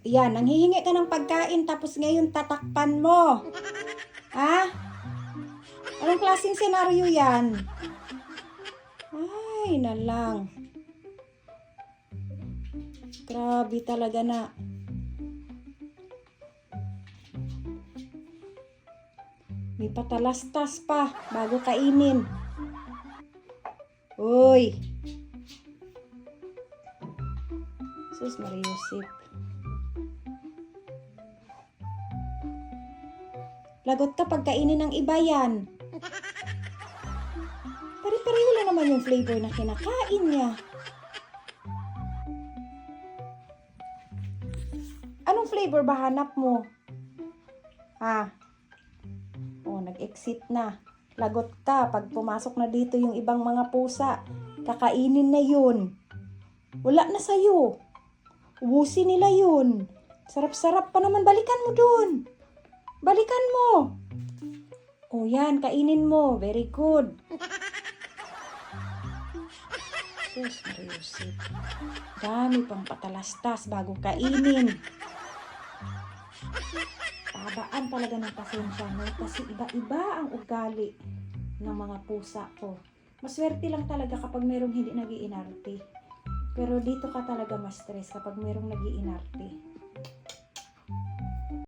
Yan, nanghihingi ka ng pagkain tapos ngayon tatakpan mo. Ha? Anong klaseng senaryo yan? Ay, nalang. Grabe talaga na. May patalastas pa bago kainin. Uy! Sus Mariusip. Lagot ka pag kainin ng iba yan. Pare-pareho lang naman yung flavor na kinakain niya. Anong flavor ba hanap mo? Ha? Oh, nag-exit na. Lagot ka pag pumasok na dito yung ibang mga pusa. Kakainin na yun. Wala na sa'yo. Ubusin nila yun. Sarap-sarap pa naman. Balikan mo dun. Balikan mo. Oh, yan. Kainin mo. Very good. Sus, Mariusip. Dami pang patalastas bago kainin. Tabaan talaga ng pasensya mo kasi iba-iba ang ugali ng mga pusa ko. Maswerte lang talaga kapag merong hindi nag-iinarte. Pero dito ka talaga ma-stress kapag merong nag-iinarte.